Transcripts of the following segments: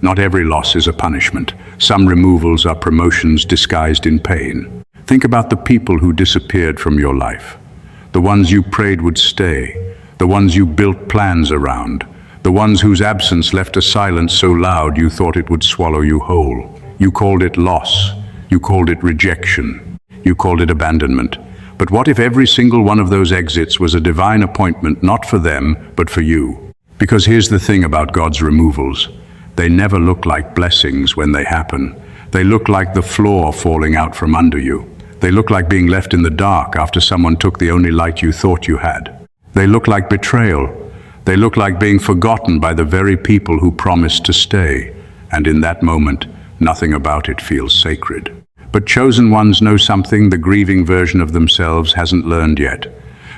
Not every loss is a punishment. Some removals are promotions disguised in pain. Think about the people who disappeared from your life. The ones you prayed would stay. The ones you built plans around. The ones whose absence left a silence so loud you thought it would swallow you whole. You called it loss. You called it rejection. You called it abandonment. But what if every single one of those exits was a divine appointment, not for them, but for you? Because here's the thing about God's removals. They never look like blessings when they happen. They look like the floor falling out from under you. They look like being left in the dark after someone took the only light you thought you had. They look like betrayal. They look like being forgotten by the very people who promised to stay. And in that moment, nothing about it feels sacred. But chosen ones know something the grieving version of themselves hasn't learned yet.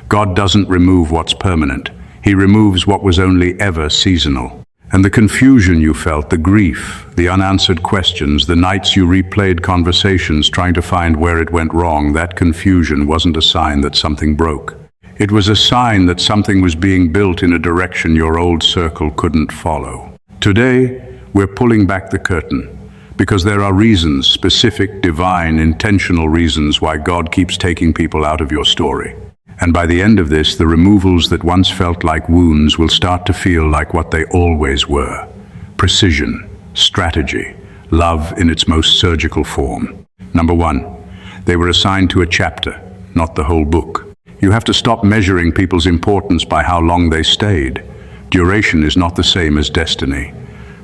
God doesn't remove what's permanent. He removes what was only ever seasonal. And the confusion you felt, the grief, the unanswered questions, the nights you replayed conversations trying to find where it went wrong, that confusion wasn't a sign that something broke. It was a sign that something was being built in a direction your old circle couldn't follow. Today, we're pulling back the curtain. Because there are reasons, specific, divine, intentional reasons why God keeps taking people out of your story. And by the end of this, the removals that once felt like wounds will start to feel like what they always were. Precision, strategy, love in its most surgical form. Number one, they were assigned to a chapter, not the whole book. You have to stop measuring people's importance by how long they stayed. Duration is not the same as destiny.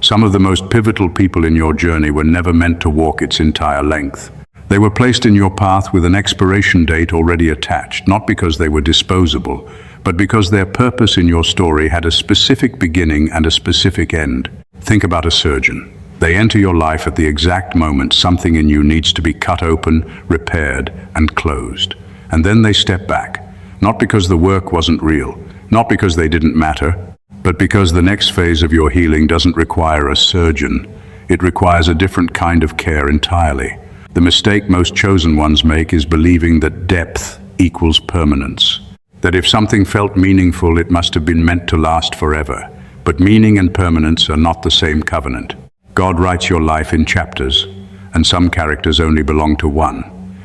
Some of the most pivotal people in your journey were never meant to walk its entire length. They were placed in your path with an expiration date already attached, not because they were disposable, but because their purpose in your story had a specific beginning and a specific end. Think about a surgeon. They enter your life at the exact moment something in you needs to be cut open, repaired, and closed. And then they step back, not because the work wasn't real, not because they didn't matter, but because the next phase of your healing doesn't require a surgeon. It requires a different kind of care entirely. The mistake most chosen ones make is believing that depth equals permanence. That if something felt meaningful, it must have been meant to last forever. But meaning and permanence are not the same covenant. God writes your life in chapters, and some characters only belong to one.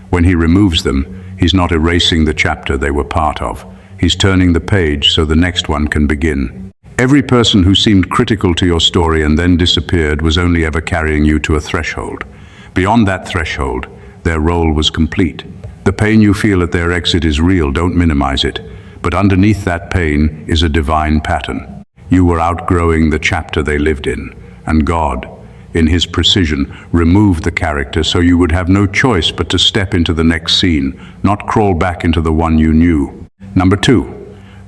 When He removes them, He's not erasing the chapter they were part of. He's turning the page so the next one can begin. Every person who seemed critical to your story and then disappeared was only ever carrying you to a threshold. Beyond that threshold, their role was complete. The pain you feel at their exit is real, don't minimize it. But underneath that pain is a divine pattern. You were outgrowing the chapter they lived in, and God, in His precision, removed the character so you would have no choice but to step into the next scene, not crawl back into the one you knew. Number two,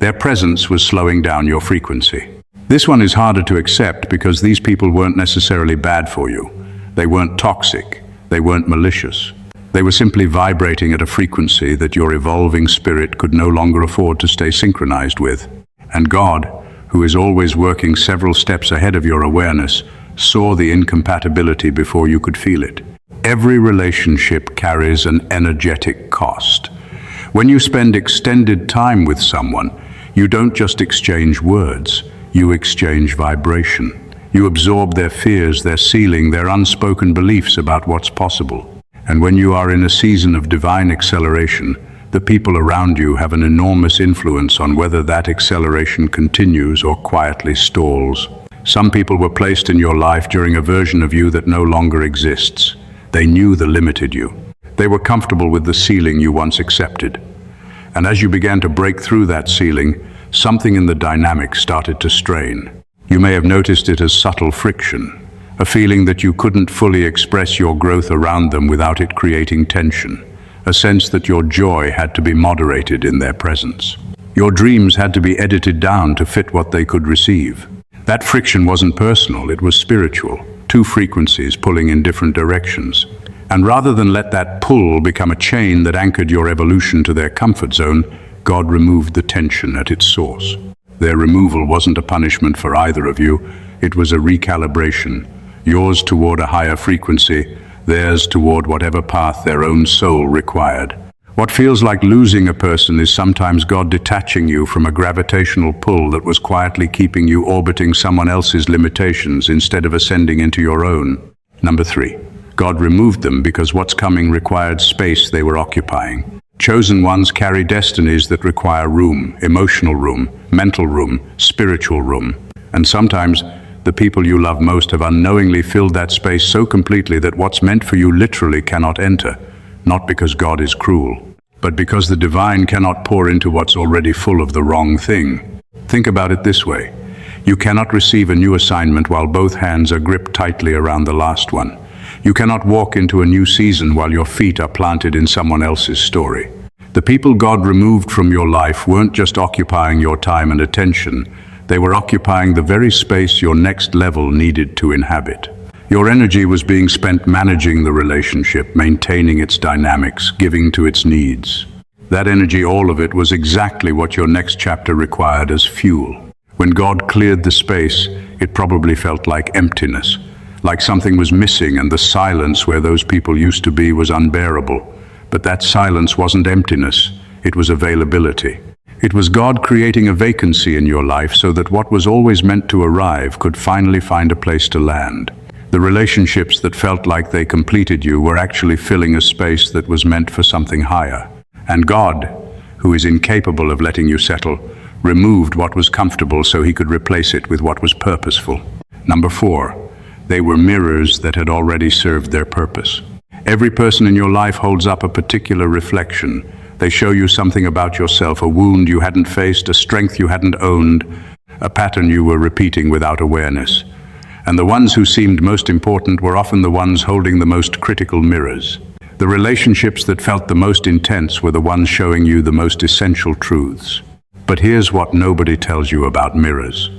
their presence was slowing down your frequency. This one is harder to accept because these people weren't necessarily bad for you. They weren't toxic. They weren't malicious. They were simply vibrating at a frequency that your evolving spirit could no longer afford to stay synchronized with. And God, who is always working several steps ahead of your awareness, saw the incompatibility before you could feel it. Every relationship carries an energetic cost. When you spend extended time with someone, you don't just exchange words, you exchange vibration. You absorb their fears, their ceiling, their unspoken beliefs about what's possible. And when you are in a season of divine acceleration, the people around you have an enormous influence on whether that acceleration continues or quietly stalls. Some people were placed in your life during a version of you that no longer exists. They knew the limited you. They were comfortable with the ceiling you once accepted. And as you began to break through that ceiling, something in the dynamic started to strain. You may have noticed it as subtle friction, a feeling that you couldn't fully express your growth around them without it creating tension, a sense that your joy had to be moderated in their presence. Your dreams had to be edited down to fit what they could receive. That friction wasn't personal, it was spiritual, two frequencies pulling in different directions. And rather than let that pull become a chain that anchored your evolution to their comfort zone, God removed the tension at its source. Their removal wasn't a punishment for either of you, it was a recalibration, yours toward a higher frequency, theirs toward whatever path their own soul required. What feels like losing a person is sometimes God detaching you from a gravitational pull that was quietly keeping you orbiting someone else's limitations instead of ascending into your own. Number 3. God removed them because what's coming required space they were occupying. Chosen ones carry destinies that require room, emotional room, mental room, spiritual room. And sometimes, the people you love most have unknowingly filled that space so completely that what's meant for you literally cannot enter, not because God is cruel, but because the divine cannot pour into what's already full of the wrong thing. Think about it this way. You cannot receive a new assignment while both hands are gripped tightly around the last one. You cannot walk into a new season while your feet are planted in someone else's story. The people God removed from your life weren't just occupying your time and attention, they were occupying the very space your next level needed to inhabit. Your energy was being spent managing the relationship, maintaining its dynamics, giving to its needs. That energy, all of it, was exactly what your next chapter required as fuel. When God cleared the space, it probably felt like emptiness, like something was missing, and the silence where those people used to be was unbearable. But that silence wasn't emptiness, it was availability. It was God creating a vacancy in your life so that what was always meant to arrive could finally find a place to land. The relationships that felt like they completed you were actually filling a space that was meant for something higher. And God, who is incapable of letting you settle, removed what was comfortable so he could replace it with what was purposeful. Number 4, they were mirrors that had already served their purpose. Every person in your life holds up a particular reflection. They show you something about yourself, a wound you hadn't faced, a strength you hadn't owned, a pattern you were repeating without awareness. And the ones who seemed most important were often the ones holding the most critical mirrors. The relationships that felt the most intense were the ones showing you the most essential truths. But here's what nobody tells you about mirrors.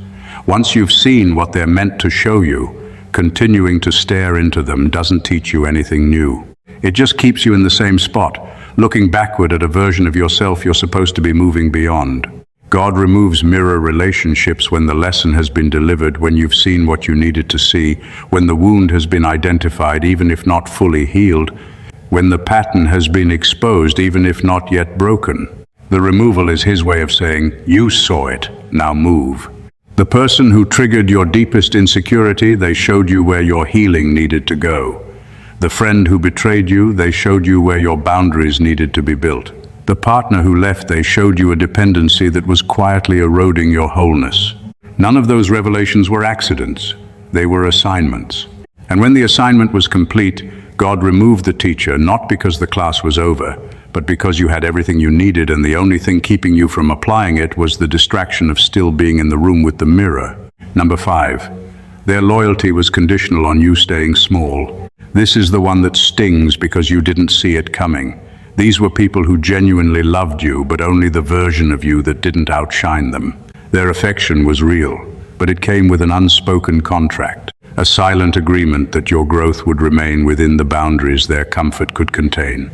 Once you've seen what they're meant to show you, continuing to stare into them doesn't teach you anything new. It just keeps you in the same spot, looking backward at a version of yourself you're supposed to be moving beyond. God removes mirror relationships when the lesson has been delivered, when you've seen what you needed to see, when the wound has been identified even if not fully healed, when the pattern has been exposed even if not yet broken. The removal is his way of saying, you saw it, now move. The person who triggered your deepest insecurity, they showed you where your healing needed to go. The friend who betrayed you, they showed you where your boundaries needed to be built. The partner who left, they showed you a dependency that was quietly eroding your wholeness. None of those revelations were accidents. They were assignments. And when the assignment was complete, God removed the teacher, not because the class was over, but because you had everything you needed, and the only thing keeping you from applying it was the distraction of still being in the room with the mirror. Number 5, their loyalty was conditional on you staying small. This is the one that stings because you didn't see it coming. These were people who genuinely loved you, but only the version of you that didn't outshine them. Their affection was real, but it came with an unspoken contract, a silent agreement that your growth would remain within the boundaries their comfort could contain.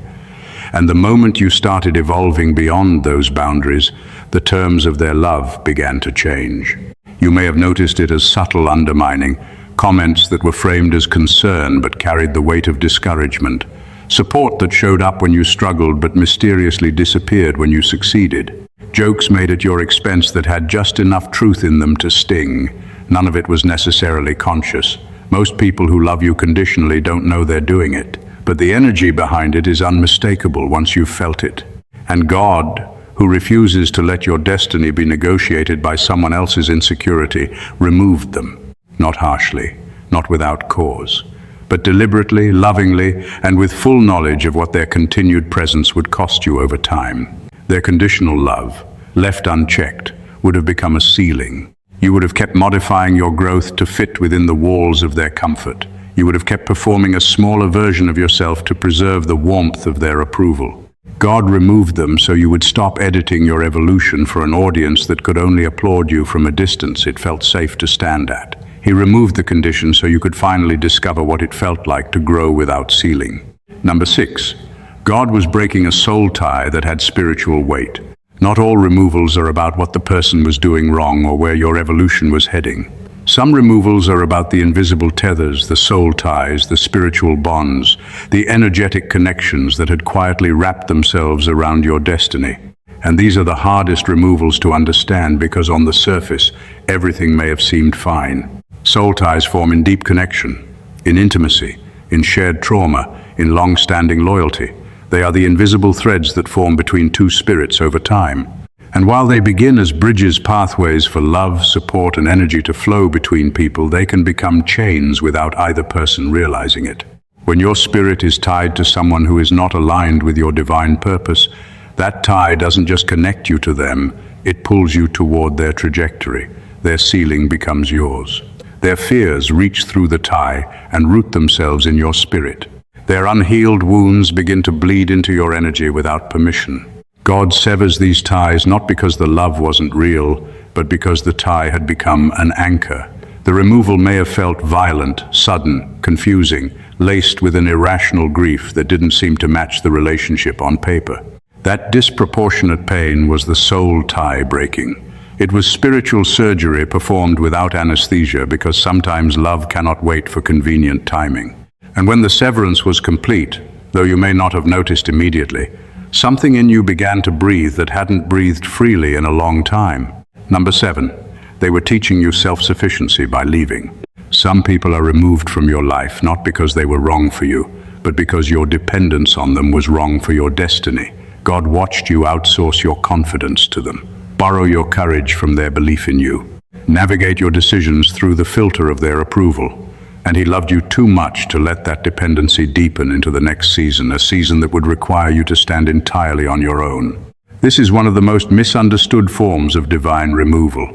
And the moment you started evolving beyond those boundaries, the terms of their love began to change. You may have noticed it as subtle undermining, comments that were framed as concern but carried the weight of discouragement, support that showed up when you struggled but mysteriously disappeared when you succeeded, jokes made at your expense that had just enough truth in them to sting. None of it was necessarily conscious. Most people who love you conditionally don't know they're doing it, but the energy behind it is unmistakable once you've felt it. And God, who refuses to let your destiny be negotiated by someone else's insecurity, removed them. Not harshly, not without cause, but deliberately, lovingly, and with full knowledge of what their continued presence would cost you over time. Their conditional love, left unchecked, would have become a ceiling. You would have kept modifying your growth to fit within the walls of their comfort. You would have kept performing a smaller version of yourself to preserve the warmth of their approval. God removed them so you would stop editing your evolution for an audience that could only applaud you from a distance it felt safe to stand at. He removed the condition so you could finally discover what it felt like to grow without ceiling. Number 6, God was breaking a soul tie that had spiritual weight. Not all removals are about what the person was doing wrong or where your evolution was heading. Some removals are about the invisible tethers, the soul ties, the spiritual bonds, the energetic connections that had quietly wrapped themselves around your destiny. And these are the hardest removals to understand because on the surface, everything may have seemed fine. Soul ties form in deep connection, in intimacy, in shared trauma, in long-standing loyalty. They are the invisible threads that form between two spirits over time. And while they begin as bridges, pathways for love, support, and energy to flow between people, they can become chains without either person realizing it. When your spirit is tied to someone who is not aligned with your divine purpose, that tie doesn't just connect you to them, it pulls you toward their trajectory. Their ceiling becomes yours. Their fears reach through the tie and root themselves in your spirit. Their unhealed wounds begin to bleed into your energy without permission. God severs these ties not because the love wasn't real, but because the tie had become an anchor. The removal may have felt violent, sudden, confusing, laced with an irrational grief that didn't seem to match the relationship on paper. That disproportionate pain was the soul tie breaking. It was spiritual surgery performed without anesthesia because sometimes love cannot wait for convenient timing. And when the severance was complete, though you may not have noticed immediately, something in you began to breathe that hadn't breathed freely in a long time. Number 7, they were teaching you self-sufficiency by leaving. Some people are removed from your life not because they were wrong for you, but because your dependence on them was wrong for your destiny. God watched you outsource your confidence to them, borrow your courage from their belief in you, navigate your decisions through the filter of their approval. And He loved you too much to let that dependency deepen into the next season, a season that would require you to stand entirely on your own. This is one of the most misunderstood forms of divine removal.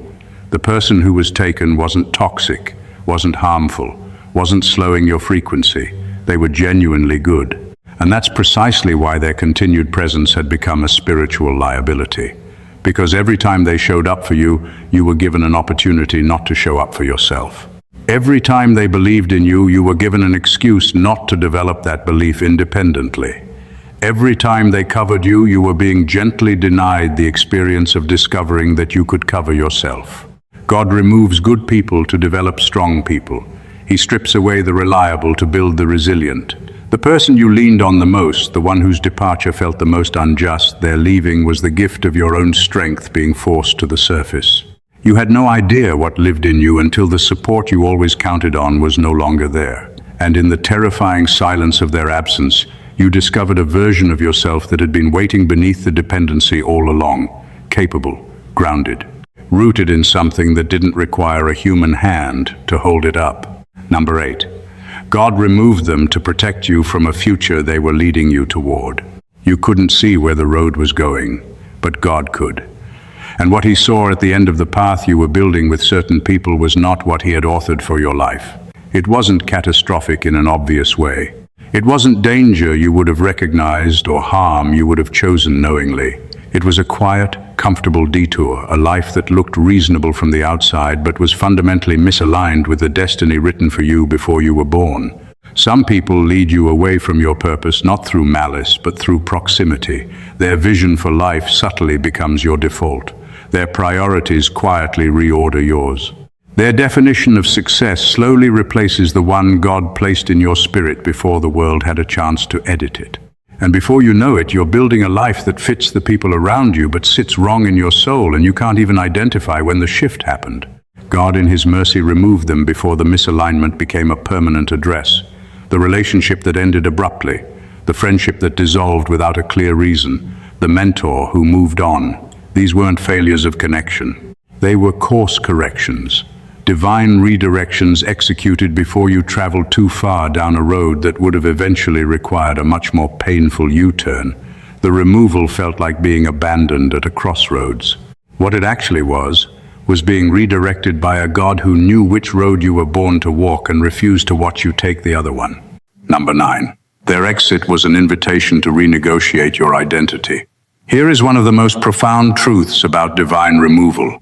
The person who was taken wasn't toxic, wasn't harmful, wasn't slowing your frequency. They were genuinely good. And that's precisely why their continued presence had become a spiritual liability. Because every time they showed up for you, you were given an opportunity not to show up for yourself. Every time they believed in you, you were given an excuse not to develop that belief independently. Every time they covered you, you were being gently denied the experience of discovering that you could cover yourself. God removes good people to develop strong people. He strips away the reliable to build the resilient. The person you leaned on the most, the one whose departure felt the most unjust, their leaving was the gift of your own strength being forced to the surface. You had no idea what lived in you until the support you always counted on was no longer there. And in the terrifying silence of their absence, you discovered a version of yourself that had been waiting beneath the dependency all along, capable, grounded, rooted in something that didn't require a human hand to hold it up. Number 8. God removed them to protect you from a future they were leading you toward. You couldn't see where the road was going, but God could. And what He saw at the end of the path you were building with certain people was not what He had authored for your life. It wasn't catastrophic in an obvious way. It wasn't danger you would have recognized or harm you would have chosen knowingly. It was a quiet, comfortable detour, a life that looked reasonable from the outside but was fundamentally misaligned with the destiny written for you before you were born. Some people lead you away from your purpose not through malice but through proximity. Their vision for life subtly becomes your default. Their priorities quietly reorder yours. Their definition of success slowly replaces the one God placed in your spirit before the world had a chance to edit it. And before you know it, you're building a life that fits the people around you but sits wrong in your soul, and you can't even identify when the shift happened. God in His mercy removed them before the misalignment became a permanent address. The relationship that ended abruptly, the friendship that dissolved without a clear reason, the mentor who moved on. These weren't failures of connection. They were course corrections. Divine redirections executed before you traveled too far down a road that would have eventually required a much more painful U-turn. The removal felt like being abandoned at a crossroads. What it actually was being redirected by a God who knew which road you were born to walk and refused to watch you take the other one. Number 9. Their exit was an invitation to renegotiate your identity. Here is one of the most profound truths about divine removal.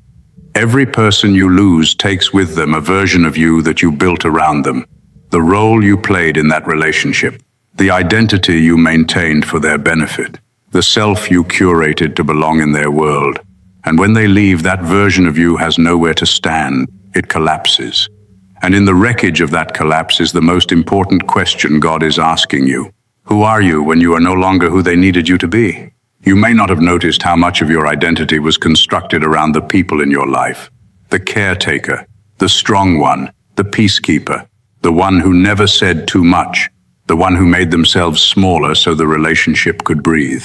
Every person you lose takes with them a version of you that you built around them, the role you played in that relationship, the identity you maintained for their benefit, the self you curated to belong in their world. And when they leave, that version of you has nowhere to stand. it collapses. And in the wreckage of that collapse is the most important question God is asking you. Who are you when you are no longer who they needed you to be? You may not have noticed how much of your identity was constructed around the people in your life. The caretaker, the strong one, the peacekeeper, the one who never said too much, the one who made themselves smaller so the relationship could breathe.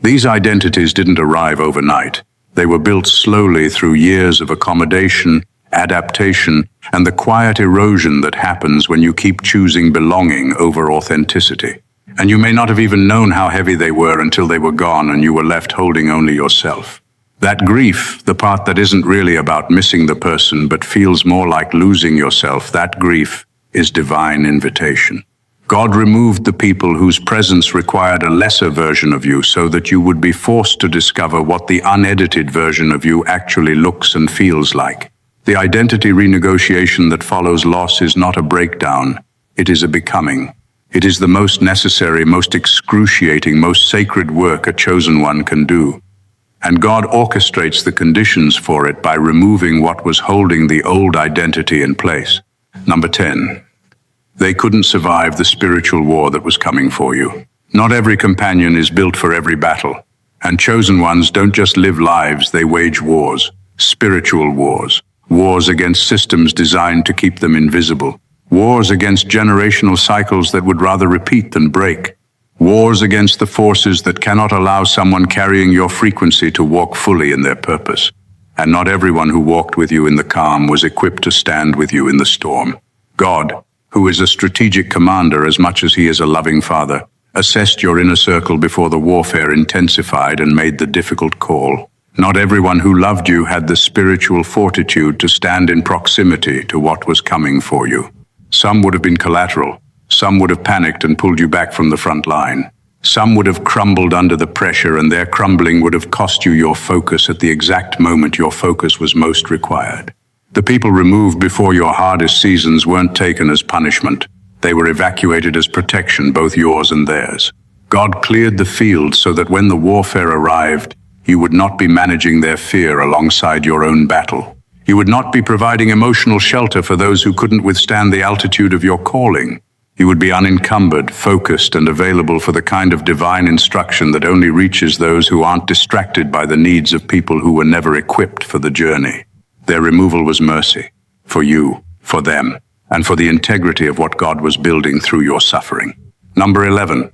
These identities didn't arrive overnight. They were built slowly through years of accommodation, adaptation, and the quiet erosion that happens when you keep choosing belonging over authenticity. And you may not have even known how heavy they were until they were gone and you were left holding only yourself. That grief, the part that isn't really about missing the person but feels more like losing yourself, that grief is divine invitation. God removed the people whose presence required a lesser version of you so that you would be forced to discover what the unedited version of you actually looks and feels like. The identity renegotiation that follows loss is not a breakdown, it is a becoming. It is the most necessary, most excruciating, most sacred work a chosen one can do. And God orchestrates the conditions for it by removing what was holding the old identity in place. Number 10. They couldn't survive the spiritual war that was coming for you. Not every companion is built for every battle. And chosen ones don't just live lives, they wage wars. Spiritual wars. Wars against systems designed to keep them invisible. Wars against generational cycles that would rather repeat than break. Wars against the forces that cannot allow someone carrying your frequency to walk fully in their purpose. And not everyone who walked with you in the calm was equipped to stand with you in the storm. God, who is a strategic commander as much as he is a loving father, assessed your inner circle before the warfare intensified and made the difficult call. Not everyone who loved you had the spiritual fortitude to stand in proximity to what was coming for you. Some would have been collateral. Some would have panicked and pulled you back from the front line. Some would have crumbled under the pressure, and their crumbling would have cost you your focus at the exact moment your focus was most required. The people removed before your hardest seasons weren't taken as punishment. They were evacuated as protection, both yours and theirs. God cleared the field so that when the warfare arrived, you would not be managing their fear alongside your own battle. You would not be providing emotional shelter for those who couldn't withstand the altitude of your calling. You would be unencumbered, focused, and available for the kind of divine instruction that only reaches those who aren't distracted by the needs of people who were never equipped for the journey. Their removal was mercy, for you, for them, and for the integrity of what God was building through your suffering. Number 11.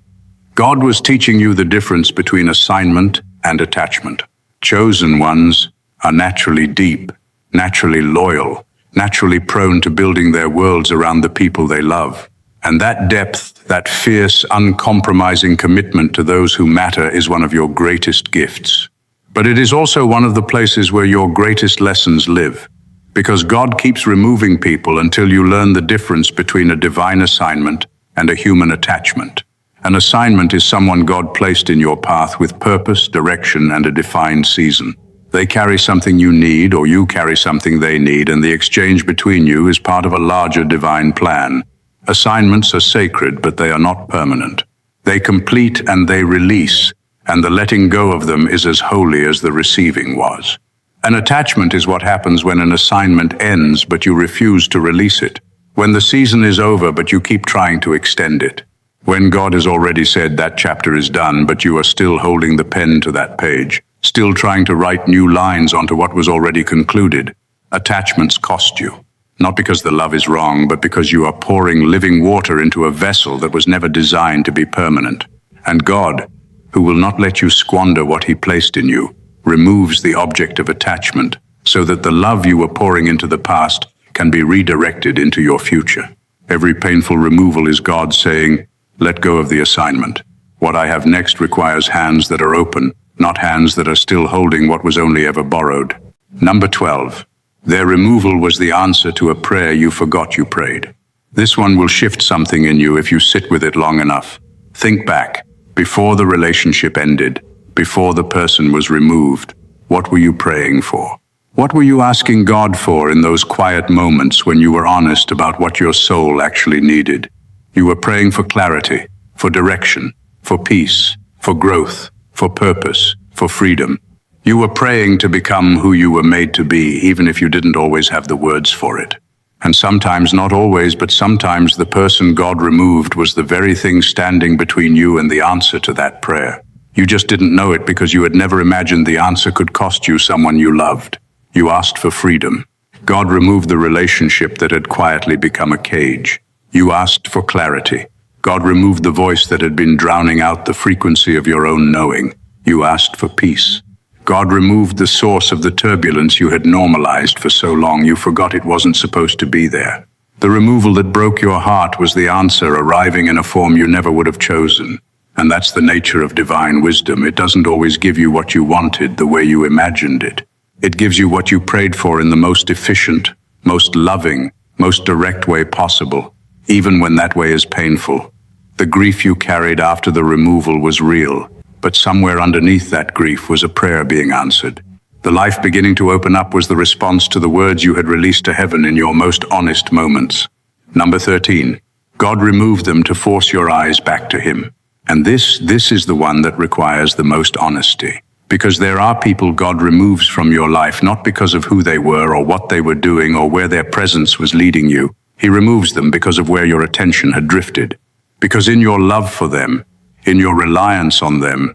God was teaching you the difference between assignment and attachment. Chosen ones are naturally deep, naturally loyal, naturally prone to building their worlds around the people they love. And that depth, that fierce, uncompromising commitment to those who matter is one of your greatest gifts. But it is also one of the places where your greatest lessons live, because God keeps removing people until you learn the difference between a divine assignment and a human attachment. An assignment is someone God placed in your path with purpose, direction, and a defined season. They carry something you need, or you carry something they need, and the exchange between you is part of a larger divine plan. Assignments are sacred, but they are not permanent. They complete and they release, and the letting go of them is as holy as the receiving was. An attachment is what happens when an assignment ends, but you refuse to release it. When the season is over, but you keep trying to extend it. When God has already said that chapter is done, but you are still holding the pen to that page, still trying to write new lines onto what was already concluded. Attachments cost you. Not because the love is wrong, but because you are pouring living water into a vessel that was never designed to be permanent. And God, who will not let you squander what He placed in you, removes the object of attachment so that the love you were pouring into the past can be redirected into your future. Every painful removal is God saying, let go of the assignment. What I have next requires hands that are open, not hands that are still holding what was only ever borrowed. Number 12. Their removal was the answer to a prayer you forgot you prayed. This one will shift something in you if you sit with it long enough. Think back. Before the relationship ended, before the person was removed, what were you praying for? What were you asking God for in those quiet moments when you were honest about what your soul actually needed? You were praying for clarity, for direction, for peace, for growth, for purpose, for freedom. You were praying to become who you were made to be, even if you didn't always have the words for it. And sometimes, not always, but sometimes the person God removed was the very thing standing between you and the answer to that prayer. You just didn't know it because you had never imagined the answer could cost you someone you loved. You asked for freedom. God removed the relationship that had quietly become a cage. You asked for clarity. God removed the voice that had been drowning out the frequency of your own knowing. You asked for peace. God removed the source of the turbulence you had normalized for so long you forgot it wasn't supposed to be there. The removal that broke your heart was the answer arriving in a form you never would have chosen. And that's the nature of divine wisdom. It doesn't always give you what you wanted the way you imagined it. It gives you what you prayed for in the most efficient, most loving, most direct way possible, even when that way is painful. The grief you carried after the removal was real, but somewhere underneath that grief was a prayer being answered. The life beginning to open up was the response to the words you had released to heaven in your most honest moments. Number 13. God removed them to force your eyes back to Him. And this is the one that requires the most honesty. Because there are people God removes from your life not because of who they were or what they were doing or where their presence was leading you. He removes them because of where your attention had drifted. Because in your love for them, in your reliance on them,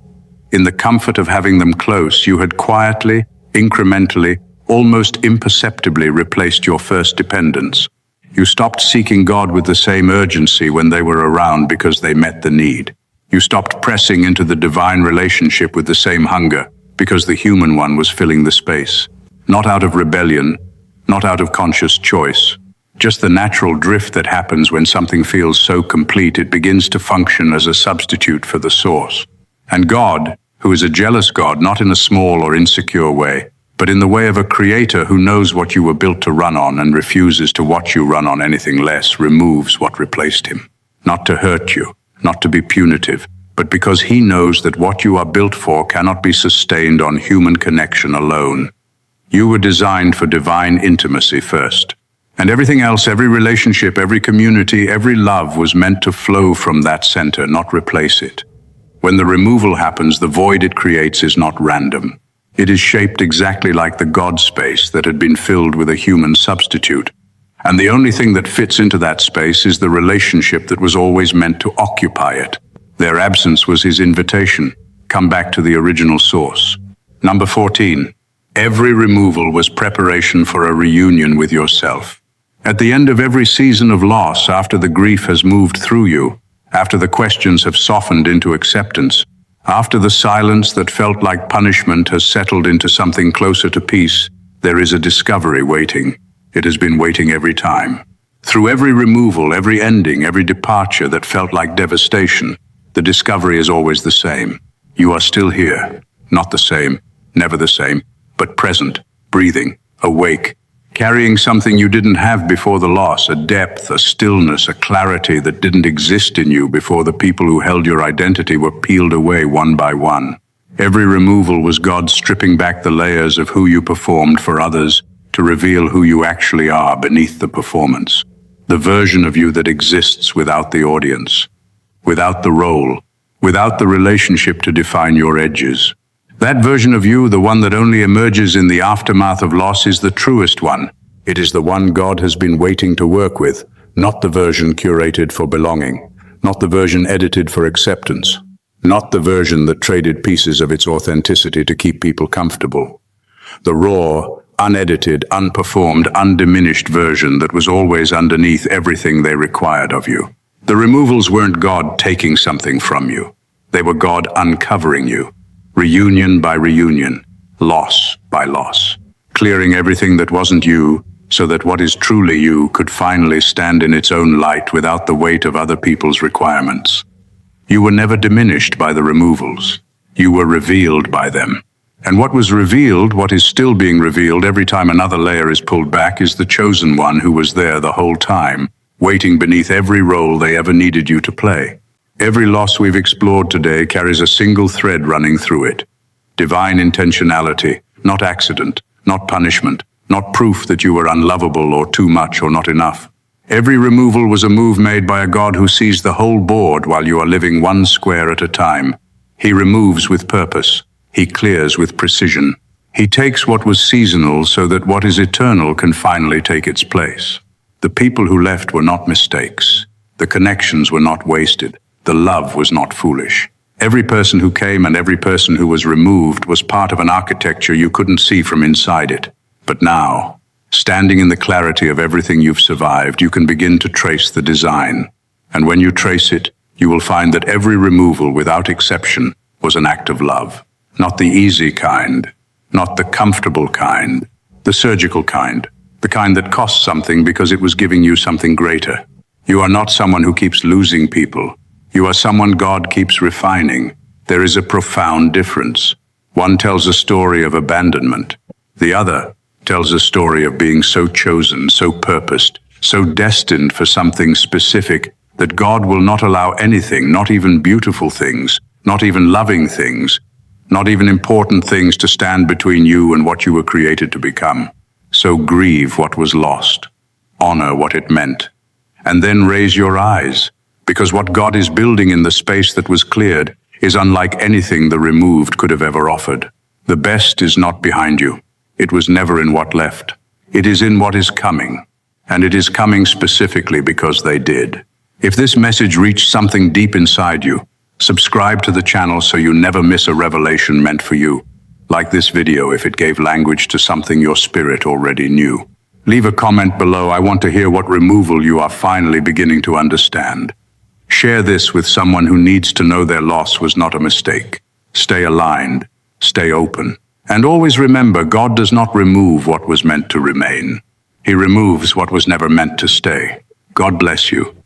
in the comfort of having them close, you had quietly, incrementally, almost imperceptibly replaced your first dependence. You stopped seeking God with the same urgency when they were around because they met the need. You stopped pressing into the divine relationship with the same hunger because the human one was filling the space. Not out of rebellion, not out of conscious choice, just the natural drift that happens when something feels so complete it begins to function as a substitute for the source. And God, who is a jealous God, not in a small or insecure way, but in the way of a creator who knows what you were built to run on and refuses to watch you run on anything less, removes what replaced Him. Not to hurt you, not to be punitive, but because He knows that what you are built for cannot be sustained on human connection alone. You were designed for divine intimacy first. And everything else, every relationship, every community, every love was meant to flow from that center, not replace it. When the removal happens, the void it creates is not random. It is shaped exactly like the God space that had been filled with a human substitute. And the only thing that fits into that space is the relationship that was always meant to occupy it. Their absence was His invitation. Come back to the original source. Number 14. Every removal was preparation for a reunion with yourself. At the end of every season of loss, after the grief has moved through you, after the questions have softened into acceptance, after the silence that felt like punishment has settled into something closer to peace, there is a discovery waiting. It has been waiting every time. Through every removal, every ending, every departure that felt like devastation, the discovery is always the same. You are still here, not the same, never the same, but present, breathing, awake, carrying something you didn't have before the loss, a depth, a stillness, a clarity that didn't exist in you before the people who held your identity were peeled away one by one. Every removal was God stripping back the layers of who you performed for others to reveal who you actually are beneath the performance. The version of you that exists without the audience, without the role, without the relationship to define your edges. That version of you, the one that only emerges in the aftermath of loss, is the truest one. It is the one God has been waiting to work with, not the version curated for belonging, not the version edited for acceptance, not the version that traded pieces of its authenticity to keep people comfortable. The raw, unedited, unperformed, undiminished version that was always underneath everything they required of you. The removals weren't God taking something from you. They were God uncovering you. Reunion by reunion, loss by loss, clearing everything that wasn't you so that what is truly you could finally stand in its own light without the weight of other people's requirements. You were never diminished by the removals. You were revealed by them. And what was revealed, what is still being revealed every time another layer is pulled back, is the chosen one who was there the whole time, waiting beneath every role they ever needed you to play. Every loss we've explored today carries a single thread running through it. Divine intentionality, not accident, not punishment, not proof that you were unlovable or too much or not enough. Every removal was a move made by a God who sees the whole board while you are living one square at a time. He removes with purpose. He clears with precision. He takes what was seasonal so that what is eternal can finally take its place. The people who left were not mistakes. The connections were not wasted. The love was not foolish. Every person who came and every person who was removed was part of an architecture you couldn't see from inside it. But now, standing in the clarity of everything you've survived, you can begin to trace the design. And when you trace it, you will find that every removal, without exception, was an act of love. Not the easy kind, not the comfortable kind, the surgical kind, the kind that cost something because it was giving you something greater. You are not someone who keeps losing people. You are someone God keeps refining. There is a profound difference. One tells a story of abandonment. The other tells a story of being so chosen, so purposed, so destined for something specific that God will not allow anything, not even beautiful things, not even loving things, not even important things to stand between you and what you were created to become. So grieve what was lost, honor what it meant, and then raise your eyes, because what God is building in the space that was cleared is unlike anything the removed could have ever offered. The best is not behind you. It was never in what left. It is in what is coming, and it is coming specifically because they did. If this message reached something deep inside you, subscribe to the channel so you never miss a revelation meant for you. Like this video if it gave language to something your spirit already knew. Leave a comment below. I want to hear what removal you are finally beginning to understand. Share this with someone who needs to know their loss was not a mistake. Stay aligned, stay open, and always remember God does not remove what was meant to remain. He removes what was never meant to stay. God bless you.